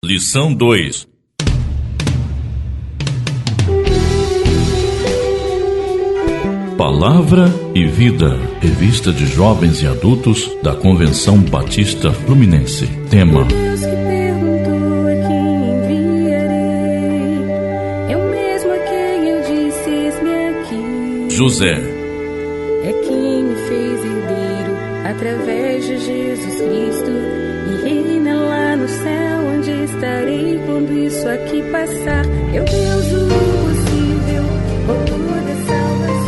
Lição 2. Palavra e Vida, revista de jovens e adultos da Convenção Batista Fluminense. Tema: Deus que perguntou a quem enviarei, eu mesmo a quem eu disse, eis-me aqui. José. É quem me fez herdeiro através de Jesus Cristo, e reina lá no céu, onde estarei quando isso aqui passar. É o Deus do impossível, autor da salvação.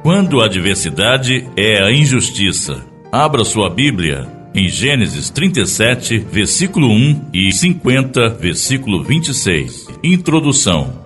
Quando a adversidade é a injustiça. Abra sua Bíblia em Gênesis 37, versículo 1 e 50, versículo 26. Introdução.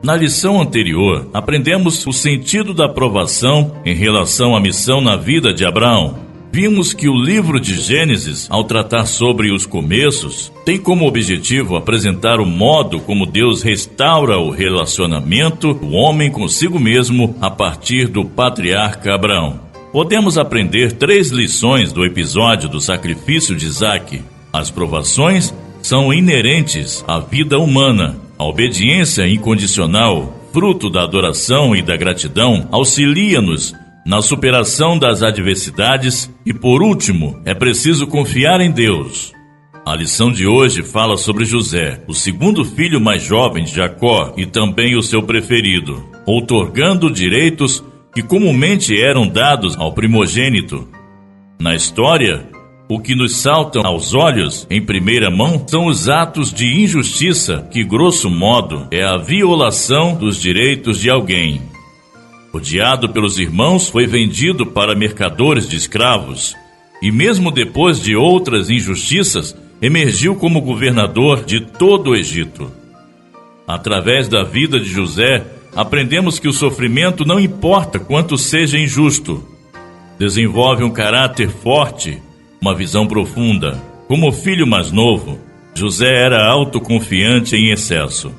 Na lição anterior, aprendemos o sentido da provação em relação à missão na vida de Abraão. Vimos que o livro de Gênesis, ao tratar sobre os começos, tem como objetivo apresentar o modo como Deus restaura o relacionamento do homem consigo mesmo a partir do patriarca Abraão. Podemos aprender 3 lições do episódio do sacrifício de Isaque. As provações são inerentes à vida humana. A obediência incondicional, fruto da adoração e da gratidão, auxilia-nos na superação das adversidades e, por último, é preciso confiar em Deus. A lição de hoje fala sobre José, o segundo filho mais jovem de Jacó e também o seu preferido, outorgando direitos que comumente eram dados ao primogênito. Na história, o que nos salta aos olhos em primeira mão são os atos de injustiça que, grosso modo, é a violação dos direitos de alguém. Odiado pelos irmãos, foi vendido para mercadores de escravos e, mesmo depois de outras injustiças, emergiu como governador de todo o Egito. Através da vida de José, aprendemos que o sofrimento não importa quanto seja injusto. Desenvolve um caráter forte, uma visão profunda. Como filho mais novo, José era autoconfiante em excesso.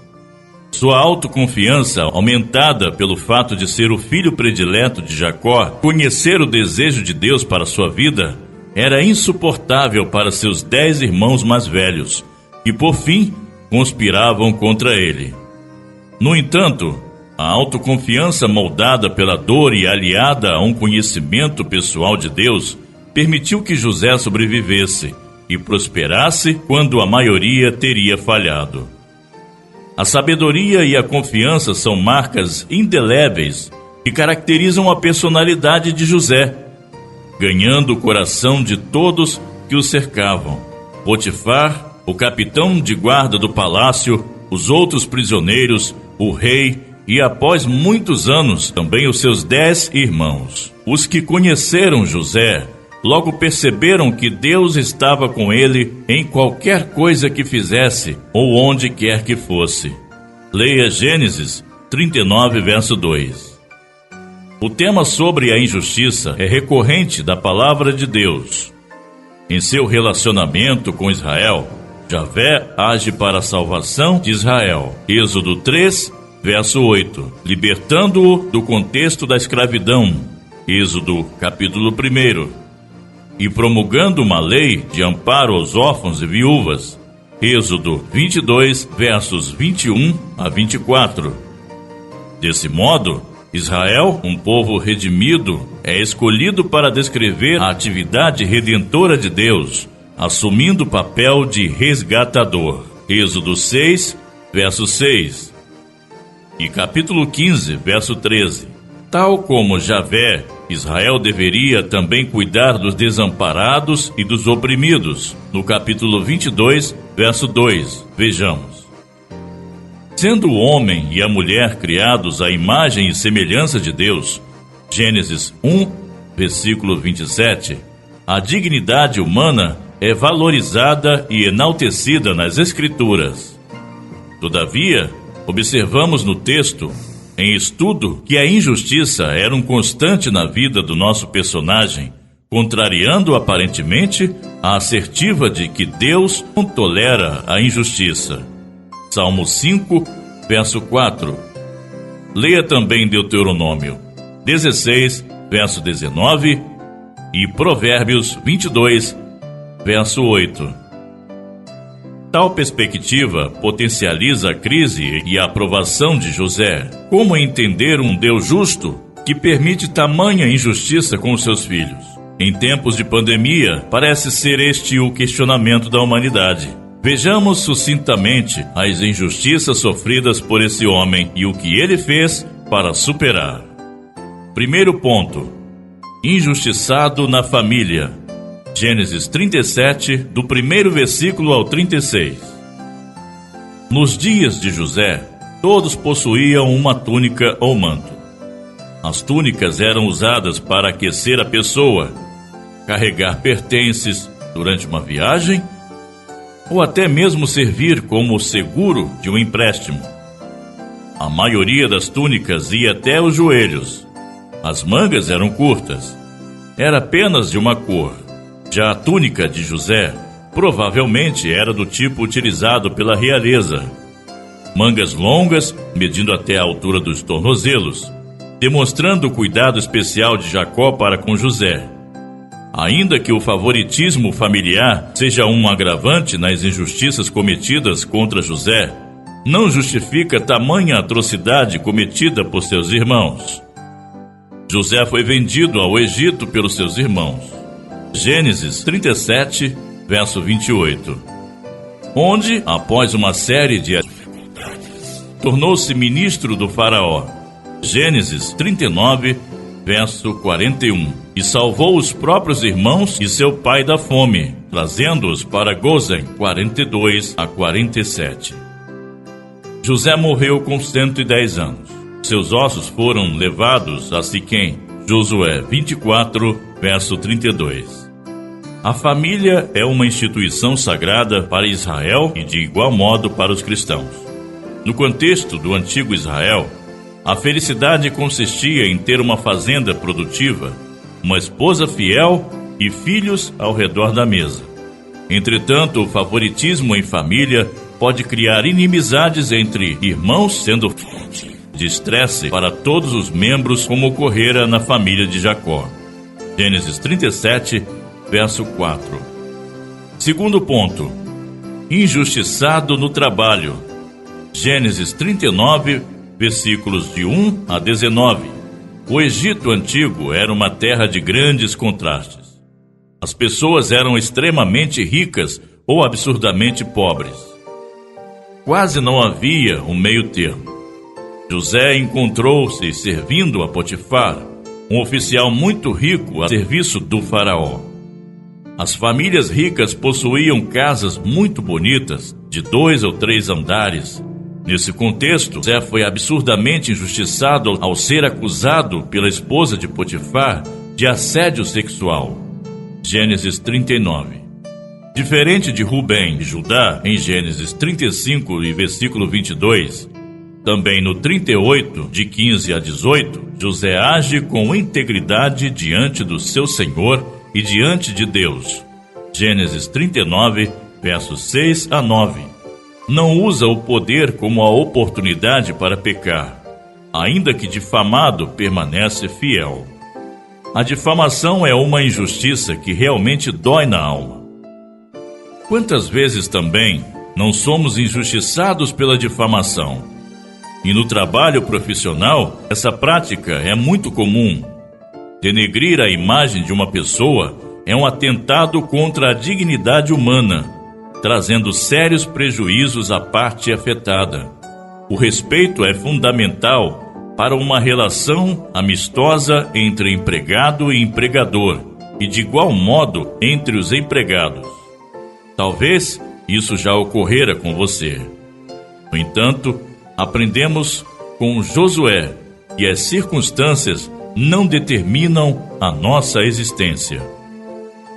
Sua autoconfiança, aumentada pelo fato de ser o filho predileto de Jacó, conhecer o desejo de Deus para sua vida, era insuportável para seus 10 irmãos mais velhos, que por fim conspiravam contra ele. No entanto, a autoconfiança moldada pela dor e aliada a um conhecimento pessoal de Deus, permitiu que José sobrevivesse e prosperasse quando a maioria teria falhado. A sabedoria e a confiança são marcas indeléveis que caracterizam a personalidade de José, ganhando o coração de todos que o cercavam. Potifar, o capitão de guarda do palácio, os outros prisioneiros, o rei e, após muitos anos, também os seus 10 irmãos. Os que conheceram José logo perceberam que Deus estava com ele em qualquer coisa que fizesse ou onde quer que fosse. Leia Gênesis 39, verso 2. O tema sobre a injustiça é recorrente da palavra de Deus. Em seu relacionamento com Israel, Javé age para a salvação de Israel. Êxodo 3, verso 8, libertando-o do contexto da escravidão. Êxodo, capítulo 1. E promulgando uma lei de amparo aos órfãos e viúvas. Êxodo 22, versos 21 a 24. Desse modo, Israel, um povo redimido, é escolhido para descrever a atividade redentora de Deus, assumindo o papel de resgatador. Êxodo 6, verso 6. E capítulo 15, verso 13. Tal como Javé, Israel deveria também cuidar dos desamparados e dos oprimidos. No capítulo 22, verso 2, vejamos. Sendo o homem e a mulher criados à imagem e semelhança de Deus, Gênesis 1, versículo 27, a dignidade humana é valorizada e enaltecida nas Escrituras. Todavia, observamos no texto, em estudo, que a injustiça era um constante na vida do nosso personagem, contrariando aparentemente a assertiva de que Deus não tolera a injustiça. Salmo 5, verso 4. Leia também Deuteronômio 16, verso 19 e Provérbios 22, verso 8. Tal perspectiva potencializa a crise e a aprovação de José. Como entender um Deus justo que permite tamanha injustiça com os seus filhos? Em tempos de pandemia, parece ser este o questionamento da humanidade. Vejamos sucintamente as injustiças sofridas por esse homem e o que ele fez para superar. Primeiro ponto: injustiçado na família. Gênesis 37, do primeiro versículo ao 36. Nos dias de José, todos possuíam uma túnica ou manto. As túnicas eram usadas para aquecer a pessoa, carregar pertences durante uma viagem ou até mesmo servir como seguro de um empréstimo. A maioria das túnicas ia até os joelhos. As mangas eram curtas. Era apenas de uma cor. Já a túnica de José provavelmente era do tipo utilizado pela realeza. Mangas longas, medindo até a altura dos tornozelos, demonstrando o cuidado especial de Jacó para com José. Ainda que o favoritismo familiar seja um agravante nas injustiças cometidas contra José, não justifica tamanha atrocidade cometida por seus irmãos. José foi vendido ao Egito pelos seus irmãos. Gênesis 37, verso 28. Onde, após uma série de dificuldades, tornou-se ministro do faraó. Gênesis 39, verso 41. E salvou os próprios irmãos e seu pai da fome, trazendo-os para Gozém, 42 a 47. José morreu com 110 anos. Seus ossos foram levados a Siquém. Josué 24, verso 32. A família é uma instituição sagrada para Israel e de igual modo para os cristãos. No contexto do antigo Israel, a felicidade consistia em ter uma fazenda produtiva, uma esposa fiel e filhos ao redor da mesa. Entretanto, o favoritismo em família pode criar inimizades entre irmãos, sendo fonte de estresse para todos os membros, como ocorrera na família de Jacó. Gênesis 37, verso 4. Segundo ponto: injustiçado no trabalho. Gênesis 39, versículos de 1 a 19. O Egito antigo era uma terra de grandes contrastes. As pessoas eram extremamente ricas ou absurdamente pobres. Quase não havia um meio termo. José encontrou-se servindo a Potifar, um oficial muito rico a serviço do faraó. As famílias ricas possuíam casas muito bonitas, de 2 ou 3 andares. Nesse contexto, José foi absurdamente injustiçado ao ser acusado pela esposa de Potifar de assédio sexual. Gênesis 39. Diferente de Rubem e Judá, em Gênesis 35 e versículo 22, também no 38, de 15 a 18, José age com integridade diante do seu Senhor e diante de Deus. Gênesis 39, versos 6 a 9. Não usa o poder como a oportunidade para pecar. Ainda que difamado, permanece fiel. A difamação é uma injustiça que realmente dói na alma. Quantas vezes também não somos injustiçados pela difamação? E no trabalho profissional, essa prática é muito comum. Denegrir a imagem de uma pessoa é um atentado contra a dignidade humana, trazendo sérios prejuízos à parte afetada. O respeito é fundamental para uma relação amistosa entre empregado e empregador, e de igual modo entre os empregados. Talvez isso já ocorrera com você. No entanto, aprendemos com Josué que as circunstâncias não determinam a nossa existência.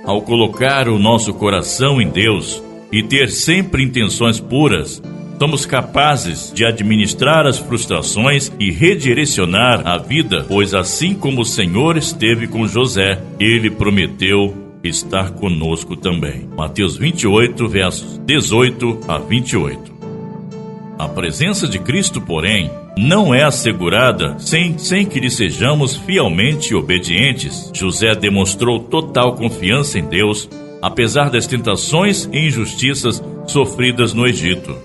Ao colocar o nosso coração em Deus e ter sempre intenções puras, somos capazes de administrar as frustrações e redirecionar a vida, pois assim como o Senhor esteve com José, Ele prometeu estar conosco também. Mateus 28, versos 18 a 28. A presença de Cristo, porém, não é assegurada sem que lhe sejamos fielmente obedientes. José demonstrou total confiança em Deus, apesar das tentações e injustiças sofridas no Egito.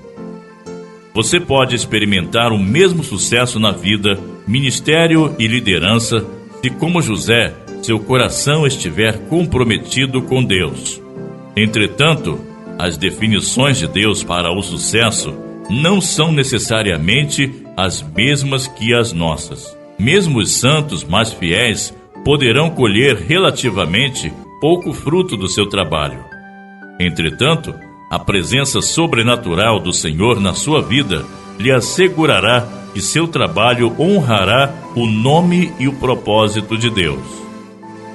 Você pode experimentar o mesmo sucesso na vida, ministério e liderança se, como José, seu coração estiver comprometido com Deus. Entretanto, as definições de Deus para o sucesso não são necessariamente as mesmas que as nossas. Mesmo os santos mais fiéis poderão colher relativamente pouco fruto do seu trabalho. Entretanto, a presença sobrenatural do Senhor na sua vida lhe assegurará que seu trabalho honrará o nome e o propósito de Deus.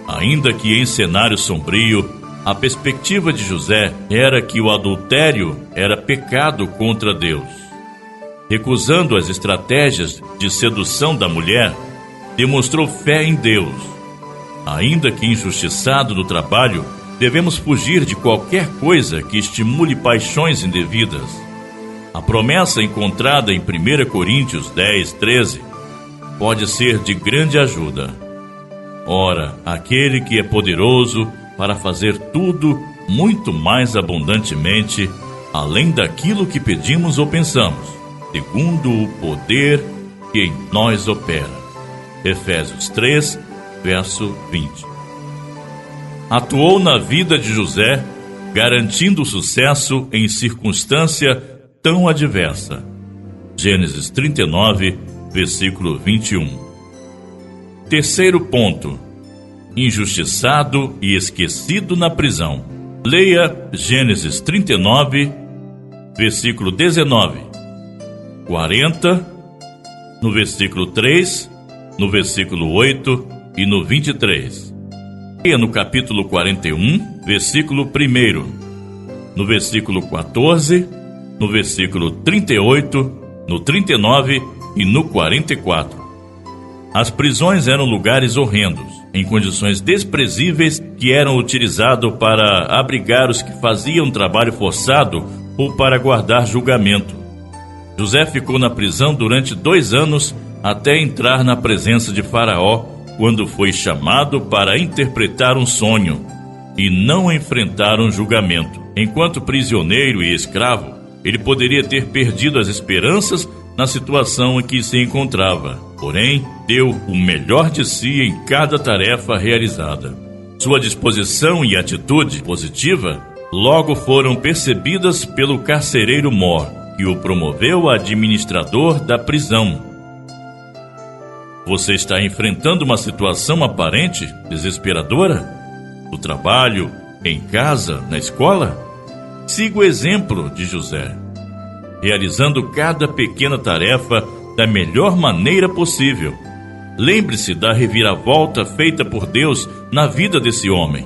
Ainda que em cenário sombrio, a perspectiva de José era que o adultério era pecado contra Deus. Recusando as estratégias de sedução da mulher, demonstrou fé em Deus. Ainda que injustiçado no trabalho, devemos fugir de qualquer coisa que estimule paixões indevidas. A promessa encontrada em 1 Coríntios 10, 13 pode ser de grande ajuda. Ora, aquele que é poderoso para fazer tudo muito mais abundantemente, além daquilo que pedimos ou pensamos, segundo o poder que em nós opera. Efésios 3, verso 20. Atuou na vida de José, garantindo sucesso em circunstância tão adversa. Gênesis 39, versículo 21. Terceiro ponto: injustiçado e esquecido na prisão. Leia Gênesis 39, versículo 19, 40, no versículo 3, no versículo 8 e no 23. Leia no capítulo 41, versículo 1, no versículo 14, no versículo 38, no 39 e no 44. As prisões eram lugares horrendos, em condições desprezíveis, que eram utilizados para abrigar os que faziam trabalho forçado ou para guardar julgamento. José ficou na prisão durante 2 anos até entrar na presença de Faraó, quando foi chamado para interpretar um sonho e não enfrentar um julgamento. Enquanto prisioneiro e escravo, ele poderia ter perdido as esperanças na situação em que se encontrava, porém, deu o melhor de si em cada tarefa realizada. Sua disposição e atitude positiva logo foram percebidas pelo carcereiro Mor, que o promoveu a administrador da prisão. Você está enfrentando uma situação aparente desesperadora? No trabalho, em casa, na escola? Siga o exemplo de José, realizando cada pequena tarefa da melhor maneira possível. Lembre-se da reviravolta feita por Deus na vida desse homem.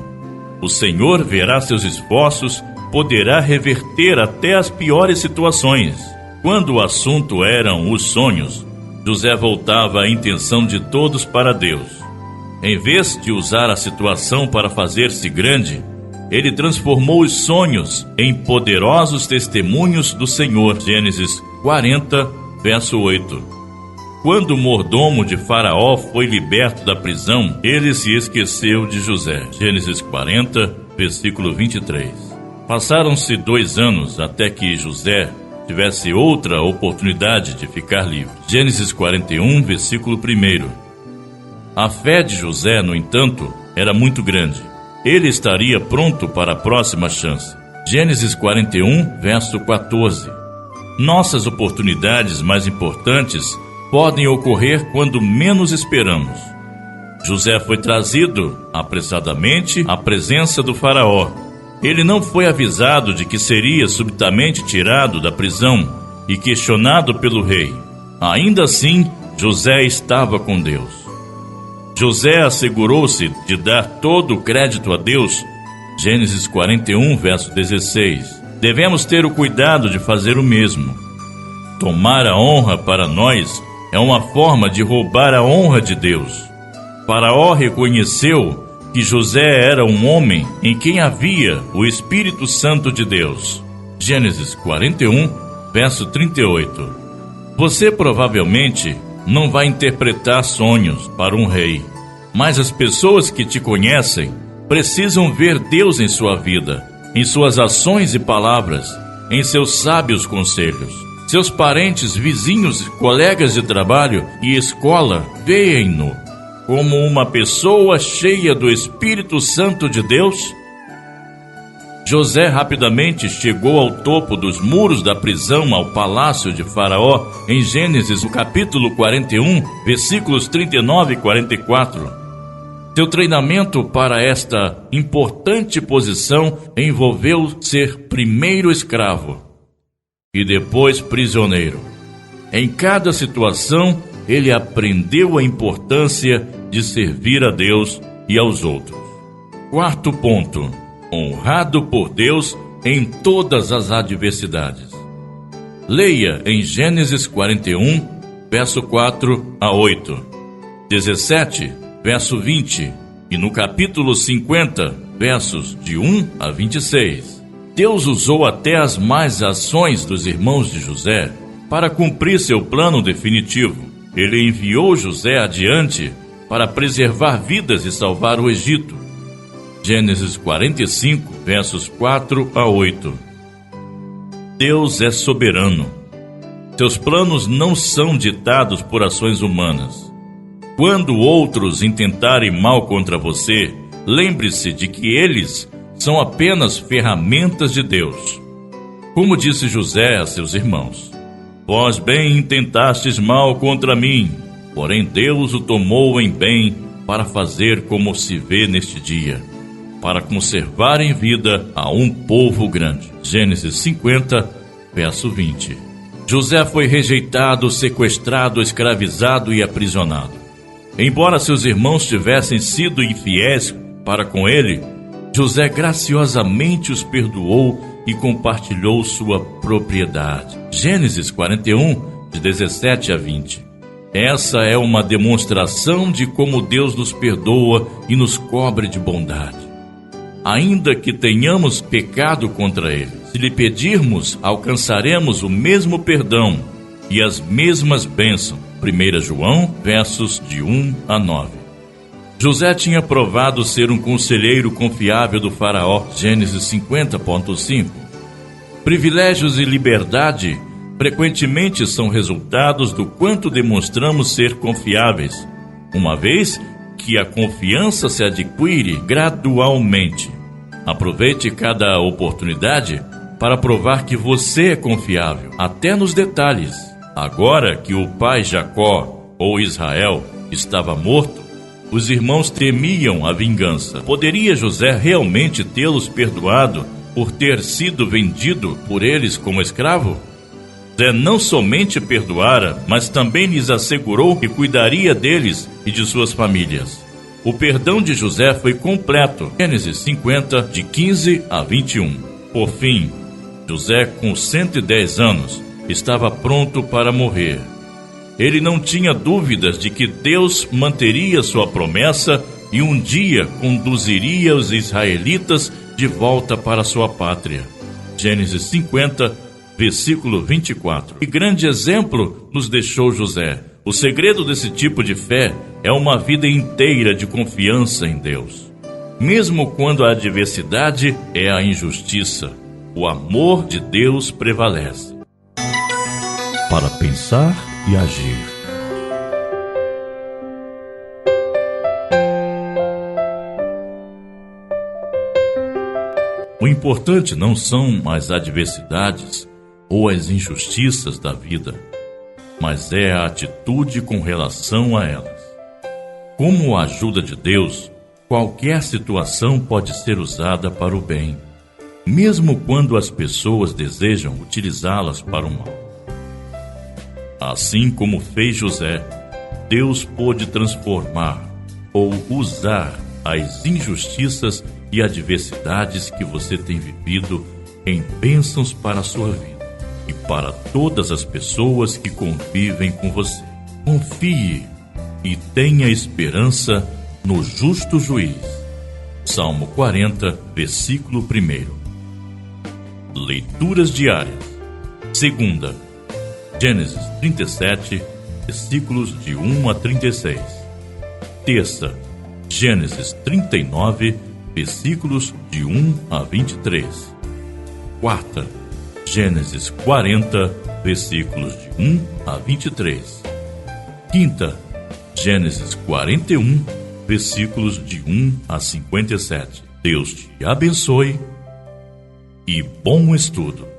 O Senhor verá seus esforços, poderá reverter até as piores situações. Quando o assunto eram os sonhos, José voltava a intenção de todos para Deus. Em vez de usar a situação para fazer-se grande, ele transformou os sonhos em poderosos testemunhos do Senhor. Gênesis 40, verso 8. Quando o mordomo de Faraó foi liberto da prisão, ele se esqueceu de José. Gênesis 40, versículo 23. Passaram-se 2 anos até que José tivesse outra oportunidade de ficar livre. Gênesis 41, versículo 1. A fé de José, no entanto, era muito grande. Ele estaria pronto para a próxima chance. Gênesis 41, verso 14. Nossas oportunidades mais importantes podem ocorrer quando menos esperamos. José foi trazido apressadamente à presença do Faraó. Ele não foi avisado de que seria subitamente tirado da prisão e questionado pelo rei. Ainda assim, José estava com Deus. José assegurou-se de dar todo o crédito a Deus. Gênesis 41, verso 16. Devemos ter o cuidado de fazer o mesmo. tomar a honra para nós é uma forma de roubar a honra de Deus. Faraó reconheceu que José era um homem em quem havia o Espírito Santo de Deus. Gênesis 41, verso 38. Você provavelmente não vai interpretar sonhos para um rei, mas as pessoas que te conhecem precisam ver Deus em sua vida, em suas ações e palavras, em seus sábios conselhos. Seus parentes, vizinhos, colegas de trabalho e escola veem-no como uma pessoa cheia do Espírito Santo de Deus. José rapidamente chegou ao topo dos muros da prisão ao palácio de Faraó, em Gênesis, no capítulo 41, versículos 39 e 44. Seu treinamento para esta importante posição envolveu ser primeiro escravo e depois prisioneiro. Em cada situação, ele aprendeu a importância de servir a Deus e aos outros. Quarto ponto: honrado por Deus em todas as adversidades. Leia em Gênesis 41, verso 4 a 8, 17, verso 20, e no capítulo 50, versos de 1 a 26. Deus usou até as más ações dos irmãos de José para cumprir seu plano definitivo. Ele enviou José adiante para preservar vidas e salvar o Egito. Gênesis 45, versos 4 a 8. Deus é soberano. Seus planos não são ditados por ações humanas. Quando outros intentarem mal contra você, lembre-se de que eles são apenas ferramentas de Deus. Como disse José a seus irmãos: vós bem intentastes mal contra mim, porém Deus o tomou em bem para fazer como se vê neste dia, para conservar em vida a um povo grande. Gênesis 50, verso 20. José foi rejeitado, sequestrado, escravizado e aprisionado. Embora seus irmãos tivessem sido infiéis para com ele, José graciosamente os perdoou e compartilhou sua propriedade. Gênesis 41, de 17 a 20. Essa é uma demonstração de como Deus nos perdoa e nos cobre de bondade, ainda que tenhamos pecado contra Ele. Se lhe pedirmos, alcançaremos o mesmo perdão e as mesmas bênçãos. 1 João, versos de 1 a 9. José tinha provado ser um conselheiro confiável do faraó. Gênesis 50.5. Privilégios e liberdade frequentemente são resultados do quanto demonstramos ser confiáveis, uma vez que a confiança se adquire gradualmente. Aproveite cada oportunidade para provar que você é confiável, até nos detalhes. Agora que o pai Jacó, ou Israel, estava morto, os irmãos temiam a vingança. Poderia José realmente tê-los perdoado por ter sido vendido por eles como escravo? José não somente perdoara, mas também lhes assegurou que cuidaria deles e de suas famílias. O perdão de José foi completo. Gênesis 50, de 15 a 21. Por fim, José, com 110 anos, estava pronto para morrer. Ele não tinha dúvidas de que Deus manteria sua promessa e um dia conduziria os israelitas de volta para sua pátria. Gênesis 50, versículo 24. Que grande exemplo nos deixou José. O segredo desse tipo de fé é uma vida inteira de confiança em Deus. Mesmo quando a adversidade é a injustiça, o amor de Deus prevalece. Para pensar e agir. O importante não são as adversidades ou as injustiças da vida, mas é a atitude com relação a elas. Como a ajuda de Deus, qualquer situação pode ser usada para o bem, mesmo quando as pessoas desejam utilizá-las para o mal. Assim como fez José, Deus pôde transformar ou usar as injustiças e adversidades que você tem vivido em bênçãos para a sua vida. e para todas as pessoas que convivem com você. Confie e tenha esperança no justo juiz. Salmo 40, versículo 1. Leituras diárias. Segunda, Gênesis 37, versículos de 1 a 36. Terça, Gênesis 39, versículos de 1 a 23. Quarta, Gênesis 40, versículos de 1 a 23. Quinta, Gênesis 41, versículos de 1 a 57. Deus te abençoe e bom estudo.